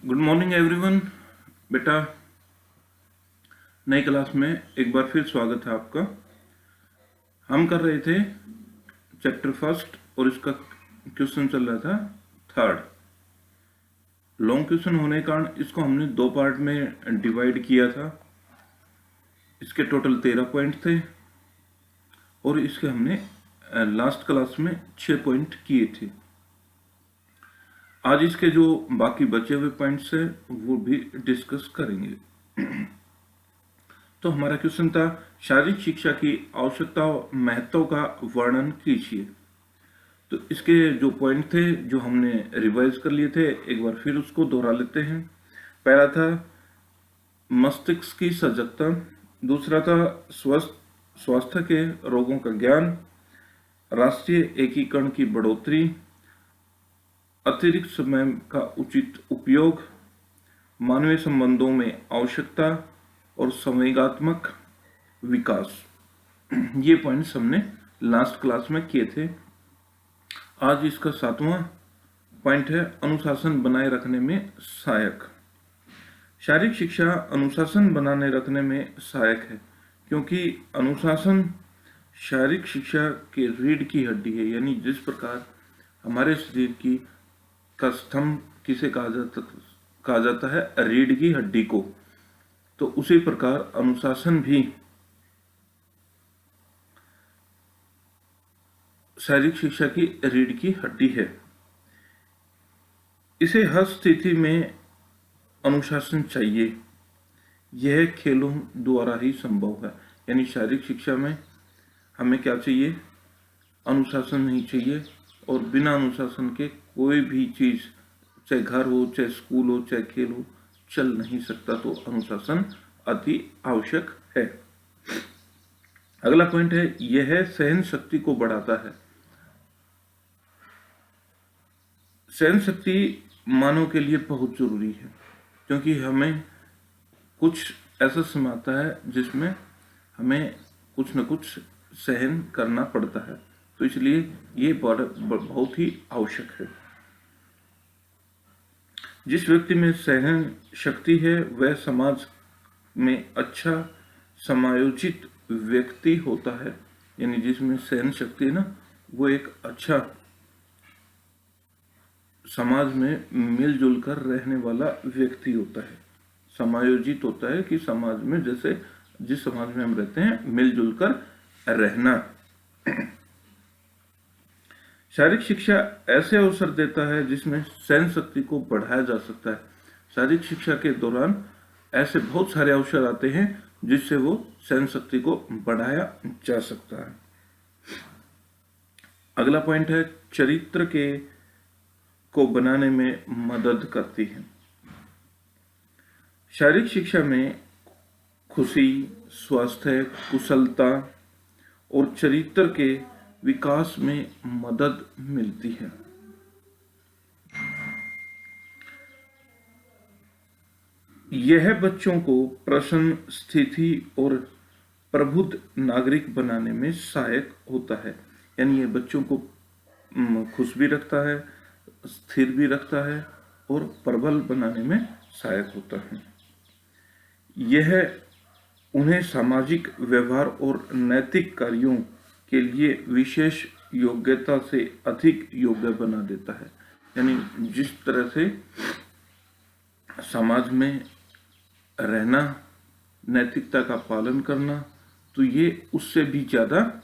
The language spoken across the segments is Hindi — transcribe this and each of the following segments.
Good morning everyone. बेटा, नई क्लास में एक बार फिर स्वागत है आपका। हम कर रहे थे चैप्टर फर्स्ट और इसका क्वेश्चन चल रहा था थर्ड। लॉन्ग क्वेश्चन होने के कारण इसको हमने दो पार्ट में डिवाइड किया था। इसके टोटल 13 पॉइंट थे और इसके हमने लास्ट क्लास में 6 पॉइंट किए थे। आज इसके जो बाकी बचे हुए पॉइंट्स है वो भी डिस्कस करेंगे। तो हमारा क्वेश्चन था शारीरिक शिक्षा की आवश्यकता और महत्व का वर्णन कीजिए। तो इसके जो पॉइंट थे जो हमने रिवाइज कर लिए थे, एक बार फिर उसको दोहरा लेते हैं। पहला था मस्तिष्क की सजगता, दूसरा था स्वास्थ्य के रोगों का ज्ञान, राष्ट्रीय एकीकरण की बढ़ोतरी, अतिरिक्त समय का उचित उपयोग, मानवीय संबंधों में आवश्यकता और संवेगात्मक विकास। ये पॉइंट्स हमने लास्ट क्लास में किए थे। आज इसका 7वां पॉइंट है अनुशासन बनाए रखने में सहायक। शारीरिक शिक्षा अनुशासन बनाने रखने में सहायक है क्योंकि अनुशासन शारीरिक शिक्षा के रीढ़ की हड्डी है। यानी जिस प्रकार हमारे शरीर की का स्तंभ किसे कहा जाता है, रीढ़ की हड्डी को, तो उसी प्रकार अनुशासन भी शारीरिक शिक्षा की रीढ़ की हड्डी है। इसे हर स्थिति में अनुशासन चाहिए। यह खेलों द्वारा ही संभव है। यानी शारीरिक शिक्षा में हमें क्या चाहिए? अनुशासन नहीं चाहिए। और बिना अनुशासन के कोई भी चीज, चाहे घर हो, चाहे स्कूल हो, चाहे खेल हो, चल नहीं सकता। तो अनुशासन अति आवश्यक है। अगला पॉइंट है यह सहन शक्ति को बढ़ाता है। सहन शक्ति मानव के लिए बहुत जरूरी है क्योंकि हमें कुछ ऐसा समय आता है जिसमें हमें कुछ न कुछ सहन करना पड़ता है। तो इसलिए ये बहुत ही आवश्यक है। जिस व्यक्ति में सहन शक्ति है वह समाज में अच्छा समायोजित व्यक्ति होता है। यानी जिसमें सहन शक्ति है ना, वो एक अच्छा समाज में मिलजुल कर रहने वाला व्यक्ति होता है। समायोजित होता है कि समाज में, जैसे जिस समाज में हम रहते हैं, मिलजुल कर रहना। शारीरिक शिक्षा ऐसे अवसर देता है जिसमें सहन शक्ति को बढ़ाया जा सकता है। शारीरिक शिक्षा के दौरान ऐसे बहुत सारे अवसर आते हैं जिससे वो सहन शक्ति को बढ़ाया जा सकता है। अगला पॉइंट है चरित्र को बनाने में मदद करती है। शारीरिक शिक्षा में खुशी, स्वास्थ्य, कुशलता और चरित्र के विकास में मदद मिलती है। यह बच्चों को प्रसन्न, स्थिति और प्रबुद्ध नागरिक बनाने में सहायक होता है। यानी यह बच्चों को खुश भी रखता है, स्थिर भी रखता है और प्रबल बनाने में सहायक होता है। यह उन्हें सामाजिक व्यवहार और नैतिक कार्यों के लिए विशेष योग्यता से अधिक योग्य बना देता है। यानी जिस तरह से समाज में रहना, नैतिकता का पालन करना, तो ये उससे भी ज्यादा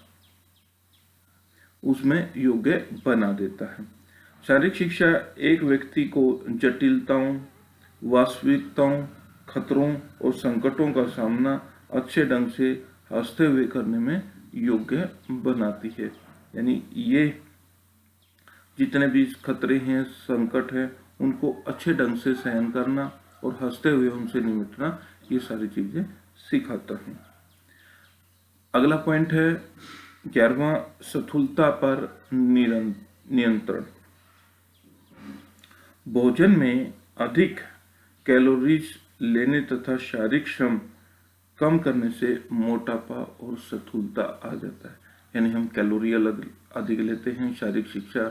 उसमें योग्य बना देता है। शारीरिक शिक्षा एक व्यक्ति को जटिलताओं, वास्तविकताओं, खतरों और संकटों का सामना अच्छे ढंग से हंसते हुए करने में योग्य बनाती है। यानी ये जितने भी खतरे हैं, संकट हैं, उनको अच्छे ढंग से सहन करना और हंसते हुए उनसे निपटना, ये सारी चीजें सिखाता है। अगला पॉइंट है 11वां, स्थूलता पर नियंत्रण। भोजन में अधिक कैलोरीज लेने तथा शारीरिक श्रम कम करने से मोटापा और स्थूलता आ जाता है। यानी हम कैलोरी अधिक लेते हैं, शारीरिक शिक्षा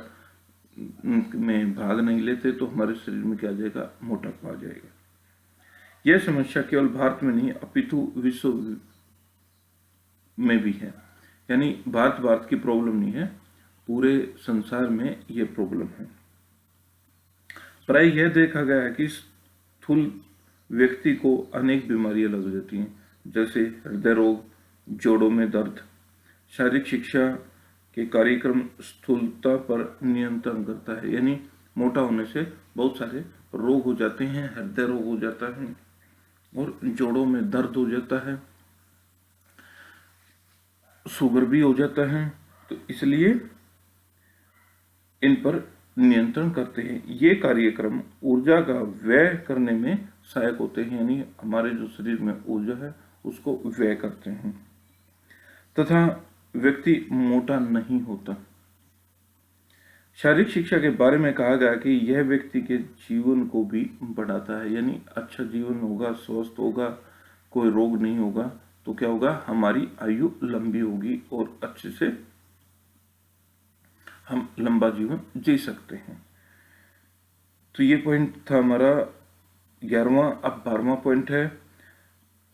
में भाग नहीं लेते तो हमारे शरीर में क्या आ जाएगा, मोटापा आ जाएगा। यह समस्या केवल भारत में नहीं अपितु विश्व में भी है। यानी भारत की प्रॉब्लम नहीं है, पूरे संसार में ये प्रॉब्लम है। प्राय यह देखा गया है कि स्थूल व्यक्ति को अनेक बीमारियां लग जाती हैं, जैसे हृदय रोग, जोड़ों में दर्द। शारीरिक शिक्षा के कार्यक्रम स्थूलता पर नियंत्रण करता है, यानी मोटा होने से बहुत सारे रोग हो जाते हैं, हृदय रोग हो जाता है और जोड़ों में दर्द हो जाता है, शुगर भी हो जाता है। तो इसलिए इन पर नियंत्रण करते हैं। ये कार्यक्रम ऊर्जा का व्यय करने में सहायक होते हैं, यानी हमारे जो शरीर में ऊर्जा है उसको व्यय करते हैं, तथा व्यक्ति मोटा नहीं होता। शारीरिक शिक्षा के बारे में कहा गया कि यह व्यक्ति के जीवन को भी बढ़ाता है, यानी अच्छा जीवन होगा, स्वस्थ होगा, कोई रोग नहीं होगा, तो क्या होगा, हमारी आयु लंबी होगी और अच्छे से हम लंबा जीवन जी सकते हैं। तो ये पॉइंट था हमारा 11वां। अब 12वां पॉइंट है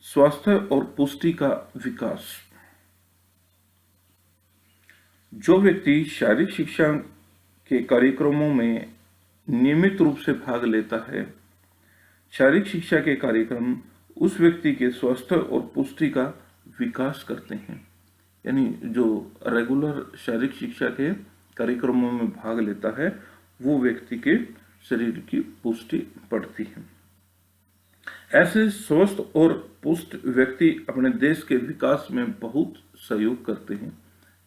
स्वास्थ्य और पुष्टि का विकास। जो व्यक्ति शारीरिक शिक्षा के कार्यक्रमों में नियमित रूप से भाग लेता है, शारीरिक शिक्षा के कार्यक्रम उस व्यक्ति के स्वास्थ्य और पुष्टि का विकास करते हैं। यानी जो रेगुलर शारीरिक शिक्षा के कार्यक्रमों में भाग लेता है वो व्यक्ति के शरीर की पुष्टि बढ़ती है। ऐसे स्वस्थ और पुष्ट व्यक्ति अपने देश के विकास में बहुत सहयोग करते हैं।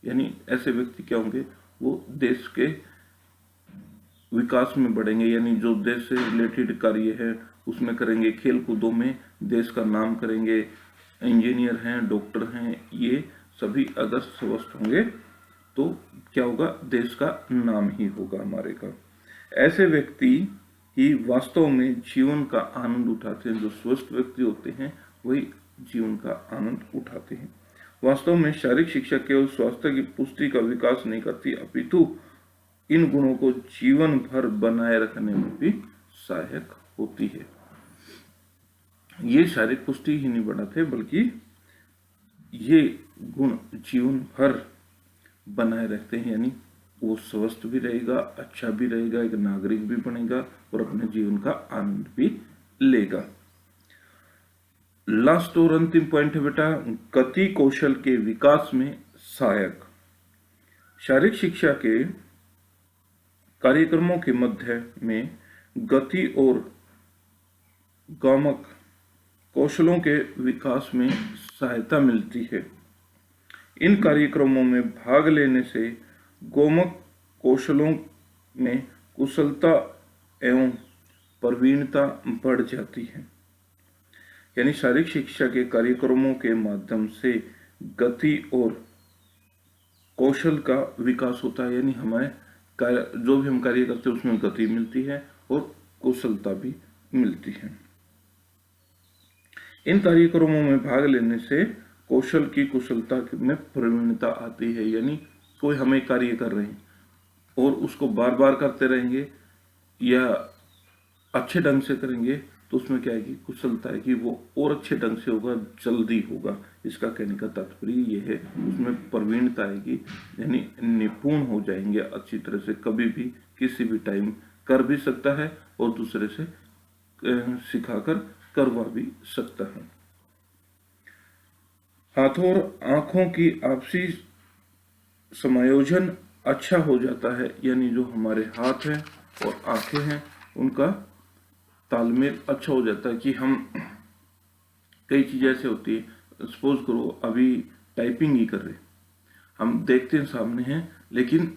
यानी ऐसे व्यक्ति क्या होंगे, वो देश के विकास में बढ़ेंगे, यानी जो देश से रिलेटेड कार्य है उसमें करेंगे, खेल कूदों में देश का नाम करेंगे, इंजीनियर हैं, डॉक्टर हैं, ये सभी अगर स्वस्थ होंगे तो क्या होगा, देश का नाम ही होगा हमारे का। ऐसे व्यक्ति ही वास्तव में जीवन का आनंद उठाते हैं। जो स्वस्थ व्यक्ति होते हैं वही जीवन का आनंद उठाते हैं। वास्तव में शारीरिक शिक्षा केवल स्वास्थ्य की पुष्टि का विकास नहीं करती, अपितु इन गुणों को जीवन भर बनाए रखने में भी सहायक होती है। ये शारीरिक पुष्टि ही नहीं बढ़ाते बल्कि ये गुण जीवन भर बनाए रखते हैं, यानी वो स्वस्थ भी रहेगा, अच्छा भी रहेगा, एक नागरिक भी बनेगा और अपने जीवन का आनंद भी लेगा। लास्ट और अंतिम पॉइंट है बेटा, गति कौशल के विकास में सहायक। शारीरिक शिक्षा के कार्यक्रमों के मध्य में गति और गामक कौशलों के विकास में सहायता मिलती है। इन कार्यक्रमों में भाग लेने से गोमक कौशलों में कुशलता एवं प्रवीणता बढ़ जाती है। यानी शारीरिक शिक्षा के कार्यक्रमों के माध्यम से गति और कौशल का विकास होता है, यानी हमें जो भी हम कार्य करते हैं उसमें गति मिलती है और कुशलता भी मिलती है। इन कार्यक्रमों में भाग लेने से कौशल की कुशलता में प्रवीणता आती है, यानी कोई हमें कार्य कर रहे हैं और उसको बार बार करते रहेंगे या अच्छे ढंग से करेंगे तो उसमें क्या आएगी, कुशलता है कि वो और अच्छे ढंग से होगा, जल्दी होगा। इसका कहने का तात्पर्य ये है, उसमें प्रवीणता आएगी, यानी निपुण हो जाएंगे अच्छी तरह से, कभी भी किसी भी टाइम कर भी सकता है और दूसरे से सिखाकर करवा भी सकता है। हाथों और आंखों की आपसी समायोजन अच्छा हो जाता है, यानी जो हमारे हाथ हैं और आंखें हैं उनका तालमेल अच्छा हो जाता है कि हम कई चीजें ऐसे होती है, सपोज करो अभी टाइपिंग ही कर रहे, हम देखते हैं सामने हैं लेकिन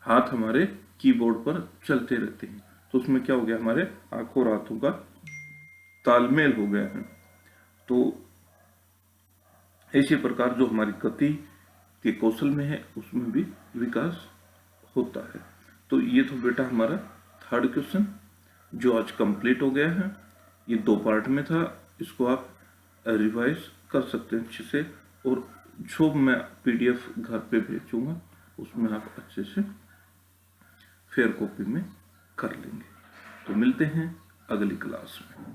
हाथ हमारे कीबोर्ड पर चलते रहते हैं, तो उसमें क्या हो गया, हमारे आंखों और हाथों का तालमेल हो गया है। तो इसी प्रकार जो हमारी गति के कौशल में है उसमें भी विकास होता है। तो ये तो बेटा हमारा थर्ड क्वेश्चन जो आज कंप्लीट हो गया है। ये 2 पार्ट में था, इसको आप रिवाइज कर सकते हैं अच्छे से, और जो मैं PDF घर पे भेजूंगा उसमें आप अच्छे से फेयर कॉपी में कर लेंगे। तो मिलते हैं अगली क्लास में।